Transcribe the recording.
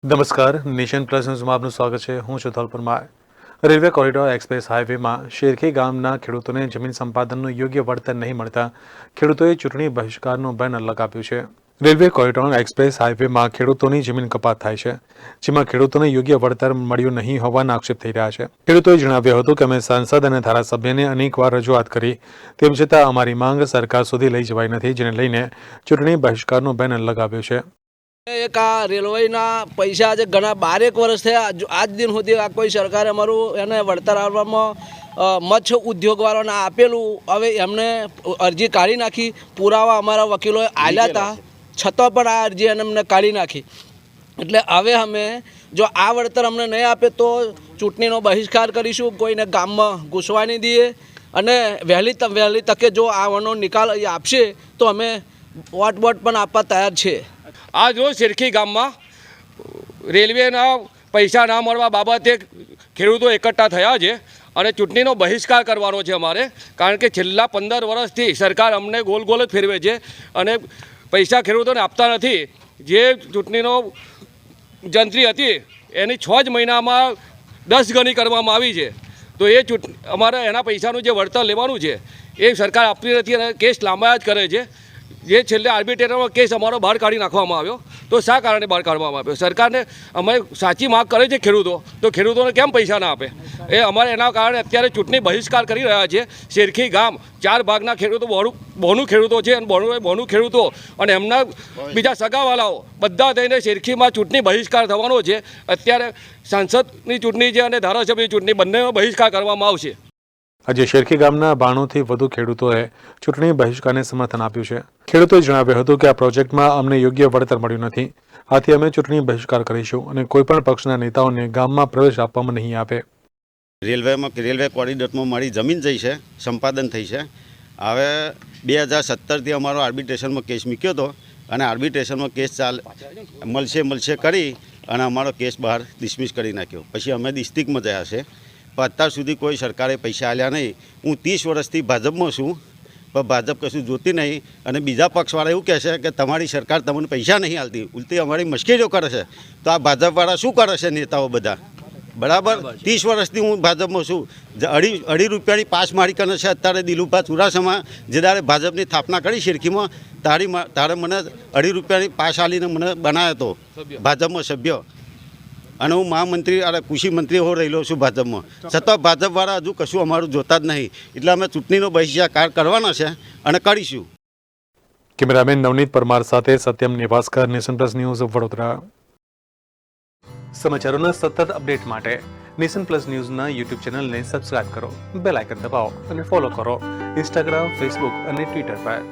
નમસ્કાર, nation plus ન્યૂઝમાં આપનું સ્વાગત છે. હું છું Dhol Parmar. Railway corridor express હાઈવેમાં શેરખી ગામના ખેડૂતોને જમીન સંપાદનનું યોગ્ય વળતર નહીં મળતા ખેડૂતોએ ચૂંટણી બહિષ્કારનું બેનર લગાવ્યું છે. રેલવે કોરિડોર એક્સપ્રેસ હાઈવેમાં ખેડૂતોની જમીન કપાત થાય છે, જેમાં ખેડૂતોને યોગ્ય વળતર મળ્યું નહીં હોવાના આક્ષેપ થઈ રહ્યા છે. ખેડૂતોએ જણાવ્યું હતું કે અમે સાંસદ અને ધારાસભ્યને અનેકવાર રજૂઆત કરી, તેમ છતાં અમારી માંગ સરકાર સુધી લઈ જવાઈ નથી, જેને લઈને ચૂંટણી બહિષ્કારનું બેનર લગાવ્યું છે. એક આ રેલવેના પૈસા આજે ઘણા 12 વર્ષ થયા, આજ દિન સુધી આ કોઈ સરકારે અમારું એને વળતર આપવામાં મત્સ્ય ઉદ્યોગવાળાને આપેલું. હવે એમને અરજી કાઢી નાખી, પુરાવા અમારા વકીલોએ આલ્યા હતા, છતાં પણ આ અરજી એમને કાઢી નાખી. એટલે હવે અમે જો આ વળતર અમને નહીં આપે તો ચૂંટણીનો બહિષ્કાર કરીશું, કોઈને ગામમાં ઘૂસવા નહીં દઈએ, અને વહેલી તકે જો આનો નિકાલ આપશે તો અમે વોટ પણ આપવા તૈયાર છે. આજ રોજ શેરખી ગામમાં રેલવેના પૈસા ના મળવા બાબતે ખેડૂતો એકઠા થયા છે અને ચૂંટણીનો બહિષ્કાર કરવાનો છે અમારે. કારણ કે છેલ્લા 15 વર્ષથી સરકાર અમને ગોલ જ ફેરવે છે અને પૈસા ખેડૂતોને આપતા નથી. જે ચૂંટણીનો જંત્રી હતી એની 6 જ મહિનામાં 10 ગણી કરવામાં આવી છે. તો એ અમારે એના પૈસાનું જે વળતર લેવાનું છે એ સરકાર આપતી નથી અને કેસ લાંબાયા જ કરે છે. જે છેલ્લે આર્બિટ્રેટરનો કેસ અમારો બહાર કાઢી નાખવામાં આવ્યો. તો શા કારણે બહાર કાઢવામાં આવ્યો? સરકારને અમે સાચી માગ કરે છે ખેડૂતો, તો ખેડૂતોને કેમ પૈસા ના આપે? એ અમારે એના કારણે અત્યારે ચૂંટણી બહિષ્કાર કરી રહ્યા છે. શેરખી ગામ 4 ભાગના ખેડૂતો બોનું ખેડૂતો છે અને બોનું ખેડૂતો અને એમના બીજા સગાવાલાઓ બધા થઈને શેરખીમાં ચૂંટણી બહિષ્કાર થવાનો છે. અત્યારે સાંસદની ચૂંટણી છે અને ધારાસભ્યની ચૂંટણી બંનેનો બહિષ્કાર કરવામાં આવશે. આજે શેરખી ગામના 92થી વધુ ખેડૂતોએ ચૂંટણી બહિષ્કારને સમર્થન આપ્યું છે. ખેડૂતોએ જણાવ્યું હતું કે આ પ્રોજેક્ટમાં અમને યોગ્ય વળતર મળ્યું નથી, આથી અમે ચૂંટણી બહિષ્કાર કરીશું અને કોઈપણ પક્ષના નેતાઓને ગામમાં પ્રવેશ આપવામાં નહીં આપે. રેલવે કોરિડોરમાં મારી જમીન જઈ છે, સંપાદન થઈ છે. હવે 2017થી અમારો આર્બિટ્રેશનમાં કેસ મૂક્યો હતો અને આર્બિટ્રેશનમાં કેસ મળશે કરી અને અમારો કેસ બહાર ડિસમિસ કરી નાખ્યો. પછી અમે ડિસ્ટ્રિક્ટમાં ગયા છે, પણ અત્યાર સુધી કોઈ સરકારે પૈસા આલ્યા નહીં. હું 30 વર્ષથી ભાજપમાં છું, પણ ભાજપ કશું જોતી નહીં અને બીજા પક્ષવાળા એવું કહે છે કે તમારી સરકાર તમને પૈસા નહીં આલતી, ઉલટી અમારી મશ્કરીઓ કરે છે. તો આ ભાજપવાળા શું કરે છે નેતાઓ બધા? બરાબર 30 વર્ષથી હું ભાજપમાં છું. અઢી રૂપિયાની પાસ મારી કરે છે અત્યારે દિલુભા ચુડાસમા જે દાડે ભાજપની સ્થાપના કરી શેરખીમાં તારે મને 2.5 રૂપિયાની પાસ આલીને મને બનાવ્યો હતો ભાજપમાં સભ્ય. અને હું મહામંત્રી અને કૃષિ મંત્રી હો રહેલો છું ભાજપમાં, છતાં ભાજપવાળા હજુ કશું અમારું જોતા જ નહીં. એટલે અમે ચૂંટણીનો બહિષ્કાર કરવાના છે અને કરીશું. કેમેરામેન નવનીત પરમાર સાથે Satyam Nivaskar, Nation Plus News, Vadodara. સમાચારોના સતત અપડેટ માટે નેશન પ્લસ ન્યૂઝના યુટ્યુબ ચેનલને સબસ્ક્રાઇબ કરો, બેલ આઇકન દબાવો અને ફોલો કરો ઇન્સ્ટાગ્રામ, ફેસબુક અને ટ્વિટર પર.